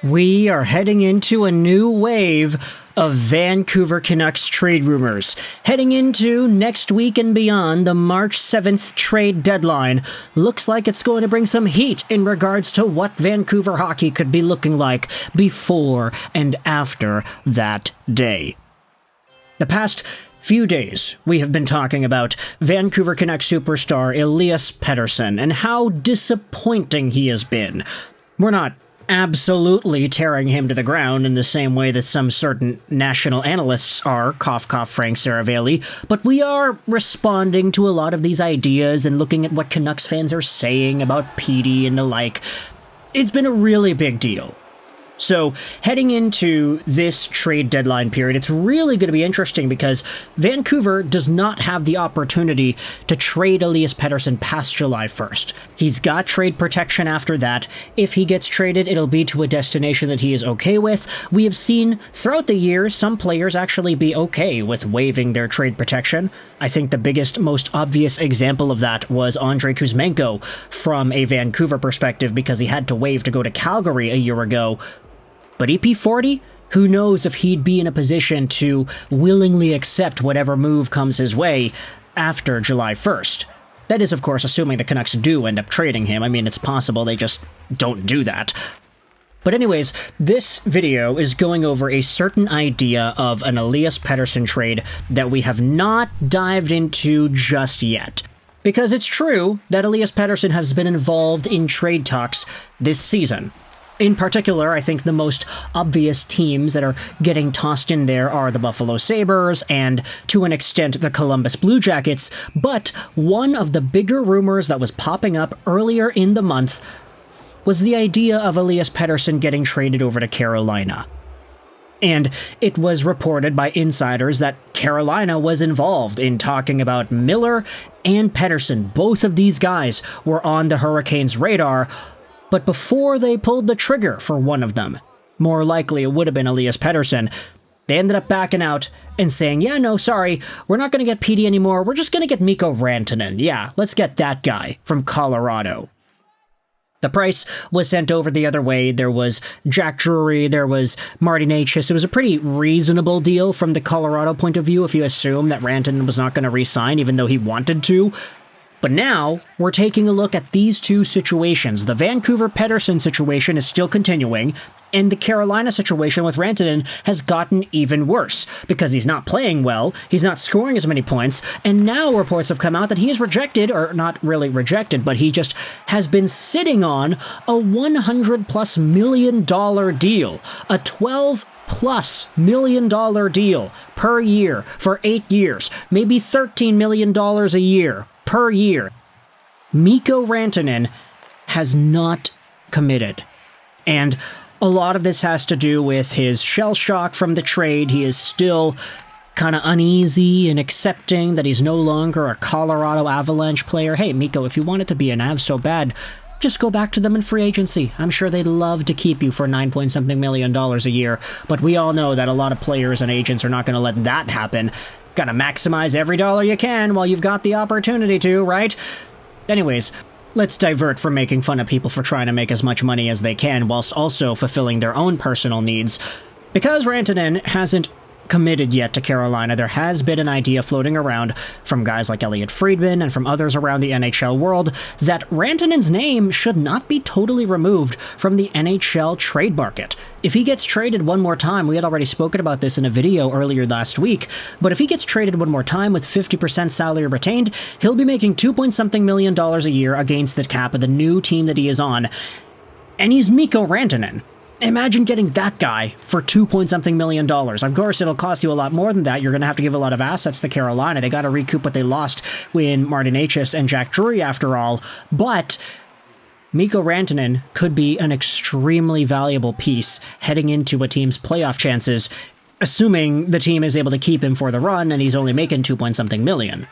We are heading into a new wave of Vancouver Canucks trade rumors. Heading into next week and beyond, the March 7th trade deadline looks like it's going to bring some heat in regards to what Vancouver hockey could be looking like before and after that day. The past few days, we have been talking about Vancouver Canucks superstar Elias Pettersson and how disappointing he has been. We're not absolutely tearing him to the ground in the same way that some certain national analysts are, cough cough Frank Saravelli, but we are responding to a lot of these ideas and looking at what Canucks fans are saying about Petey and the like. It's been a really big deal. So, heading into this trade deadline period, it's really going to be interesting because Vancouver does not have the opportunity to trade Elias Pettersson past July 1st. He's got trade protection after that. If he gets traded, it'll be to a destination that he is okay with. We have seen throughout the years some players actually be okay with waiving their trade protection. I think the biggest, most obvious example of that was Andrei Kuzmenko from a Vancouver perspective because he had to waive to go to Calgary a year ago. But EP40, who knows if he'd be in a position to willingly accept whatever move comes his way after July 1st. That is, of course, assuming the Canucks do end up trading him. I mean, it's possible they just don't do that. But anyways, this video is going over a certain idea of an Elias Pettersson trade that we have not dived into just yet. Because it's true that Elias Pettersson has been involved in trade talks this season. In particular, I think the most obvious teams that are getting tossed in there are the Buffalo Sabres and, to an extent, the Columbus Blue Jackets, but one of the bigger rumors that was popping up earlier in the month was the idea of Elias Pettersson getting traded over to Carolina. And it was reported by insiders that Carolina was involved in talking about Miller and Pettersson. Both of these guys were on the Hurricanes' radar, but before they pulled the trigger for one of them, more likely it would have been Elias Pettersson, they ended up backing out and saying, yeah, no, sorry, we're not going to get Petey anymore, we're just going to get Mikko Rantanen. Yeah, let's get that guy from Colorado. The price was sent over the other way. There was Jack Drury, there was Marty Necas. It was a pretty reasonable deal from the Colorado point of view if you assume that Rantanen was not going to re-sign even though he wanted to. But now, we're taking a look at these two situations. The Vancouver Pettersson situation is still continuing, and the Carolina situation with Rantanen has gotten even worse, because he's not playing well, he's not scoring as many points, and now reports have come out that he is rejected, or not really rejected, but he just has been sitting on a $100+ million deal, a $12+ million deal per year for 8 years, maybe $13 million a year. Per year. Mikko Rantanen has not committed. And a lot of this has to do with his shell shock from the trade. He is still kind of uneasy in accepting that he's no longer a Colorado Avalanche player. Hey, Mikko, if you wanted to be an Av so bad, just go back to them in free agency. I'm sure they'd love to keep you for $9-something million a year. But we all know that a lot of players and agents are not going to let that happen. Gotta maximize every dollar you can while you've got the opportunity to, right? Anyways, let's divert from making fun of people for trying to make as much money as they can whilst also fulfilling their own personal needs. Because Rantanen hasn't committed yet to Carolina, there has been an idea floating around from guys like Elliot Friedman and from others around the NHL world that Rantanen's name should not be totally removed from the NHL trade market. If he gets traded one more time, we had already spoken about this in a video earlier last week, but if he gets traded one more time with 50% salary retained, he'll be making $2-something million a year against the cap of the new team that he is on, and he's Mikko Rantanen. Imagine getting that guy for $2-something million. Of course, it'll cost you a lot more than that. You're going to have to give a lot of assets to Carolina. They got to recoup what they lost in Marty Necas and Jack Drury, after all. But Mikko Rantanen could be an extremely valuable piece heading into a team's playoff chances, assuming the team is able to keep him for the run and he's only making $2-something million.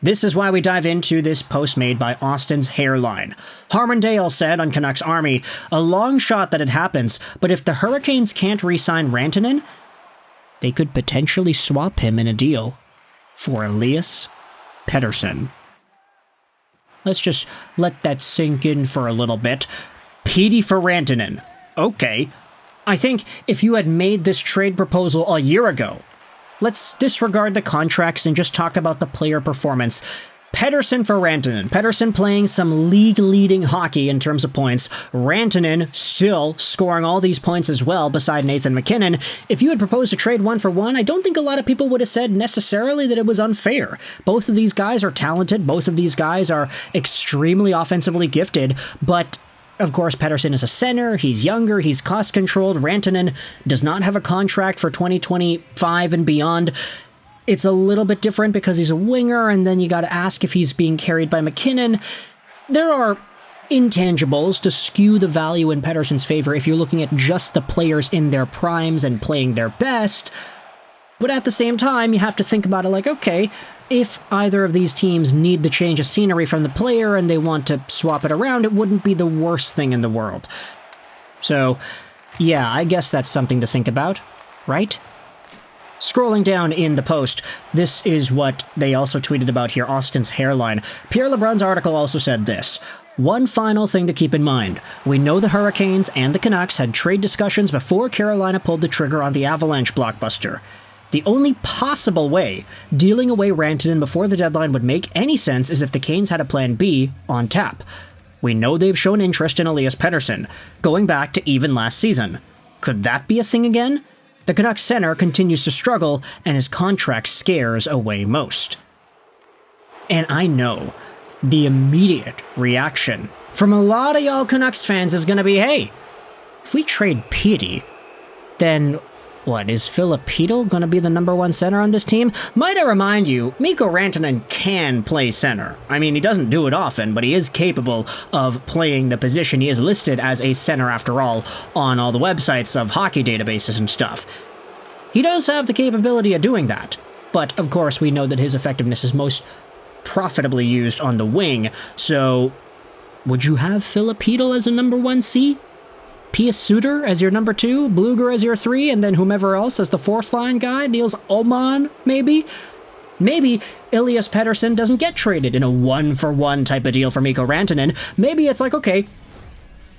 This is why we dive into this post made by Austin's Hairline. Harmon Dale said on Canucks Army, a long shot that it happens, but if the Hurricanes can't re-sign Rantanen, they could potentially swap him in a deal for Elias Pettersson. Let's just let that sink in for a little bit. Petey for Rantanen. Okay, I think if you had made this trade proposal a year ago, let's disregard the contracts and just talk about the player performance. Pettersson for Rantanen. Pettersson playing some league-leading hockey in terms of points. Rantanen still scoring all these points as well beside Nathan MacKinnon. If you had proposed a trade 1-for-1, I don't think a lot of people would have said necessarily that it was unfair. Both of these guys are talented. Both of these guys are extremely offensively gifted, but of course, Pettersson is a center, he's younger, he's cost-controlled. Rantanen does not have a contract for 2025 and beyond. It's a little bit different because he's a winger, and then you gotta ask if he's being carried by MacKinnon. There are intangibles to skew the value in Pettersson's favor if you're looking at just the players in their primes and playing their best, but at the same time, you have to think about it like, okay, if either of these teams need the change of scenery from the player and they want to swap it around, it wouldn't be the worst thing in the world. So, yeah, I guess that's something to think about, right? Scrolling down in the post, this is what they also tweeted about here, Austin's hairline. Pierre LeBrun's article also said this. One final thing to keep in mind. We know the Hurricanes and the Canucks had trade discussions before Carolina pulled the trigger on the Avalanche blockbuster. The only possible way dealing away Rantanen before the deadline would make any sense is if the Canes had a plan B on tap. We know they've shown interest in Elias Pettersson, going back to even last season. Could that be a thing again? The Canucks center continues to struggle, and his contract scares away most. And I know the immediate reaction from a lot of y'all Canucks fans is going to be, hey, if we trade Petey, then what, is Filipino going to be the number one center on this team? Might I remind you, Mikko Rantanen can play center. I mean, he doesn't do it often, but he is capable of playing the position. He is listed as a center, after all, on all the websites of hockey databases and stuff. He does have the capability of doing that, but of course we know that his effectiveness is most profitably used on the wing, so would you have Filipino as a number 1C? Pius Suter as your number 2, Bluger as your 3, and then whomever else as the 4th line guy, Niels Ullmann, maybe? Maybe Elias Pettersson doesn't get traded in a 1-for-1 type of deal for Mikko Rantanen. Maybe it's like, okay,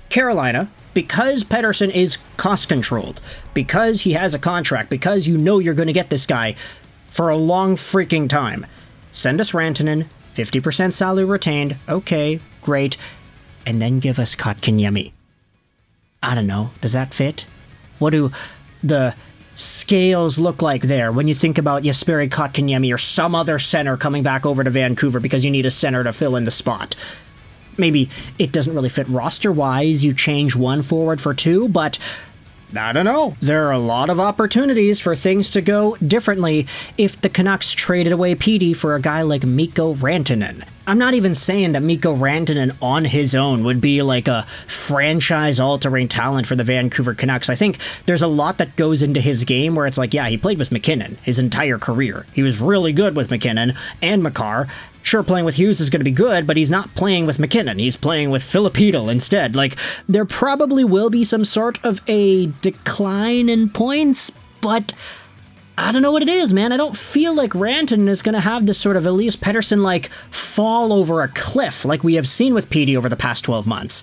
Carolina, because Pettersson is cost-controlled, because he has a contract, because you know you're going to get this guy for a long freaking time, send us Rantanen, 50% salary retained, okay, great, and then give us Kotkaniemi. I don't know, does that fit? What do the scales look like there when you think about Jesperi Kotkaniemi or some other center coming back over to Vancouver because you need a center to fill in the spot? Maybe it doesn't really fit roster-wise, you change one forward for two, but I don't know. There are a lot of opportunities for things to go differently if the Canucks traded away Petey for a guy like Mikko Rantanen. I'm not even saying that Mikko Rantanen on his own would be like a franchise-altering talent for the Vancouver Canucks. I think there's a lot that goes into his game where it's like, yeah, he played with MacKinnon his entire career. He was really good with MacKinnon and Makar. Sure, playing with Hughes is going to be good, but he's not playing with MacKinnon. He's playing with Filipino instead. Like, there probably will be some sort of a decline in points, but I don't know what it is, man. I don't feel like Rantanen is going to have this sort of Elias Pettersson-like fall over a cliff like we have seen with Petey over the past 12 months.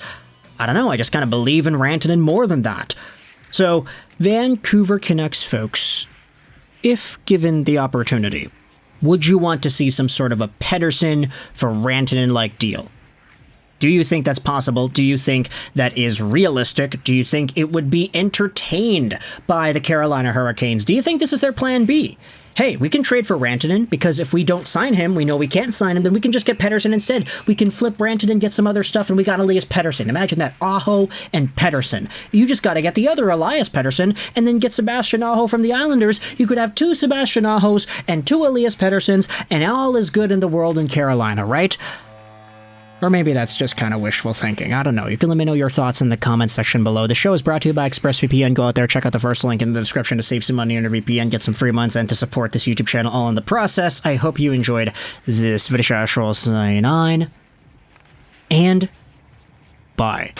I don't know, I just kind of believe in Rantanen more than that. So, Vancouver Canucks folks, if given the opportunity, would you want to see some sort of a Pettersson for Rantanen-like deal? Do you think that's possible? Do you think that is realistic? Do you think it would be entertained by the Carolina Hurricanes? Do you think this is their plan B? Hey, we can trade for Rantanen because if we don't sign him, we know we can't sign him, then we can just get Pettersson instead. We can flip Rantanen, get some other stuff, and we got Elias Pettersson. Imagine that, Aho and Pettersson. You just got to get the other Elias Pettersson and then get Sebastian Aho from the Islanders. You could have 2 Sebastian Ahos and 2 Elias Petterssons, and all is good in the world in Carolina, right? Or maybe that's just kind of wishful thinking. I don't know. You can let me know your thoughts in the comments section below. The show is brought to you by ExpressVPN. Go out there, check out the first link in the description to save some money on your VPN, get some free months, and to support this YouTube channel all in the process. I hope you enjoyed this video. Sign on, and bye.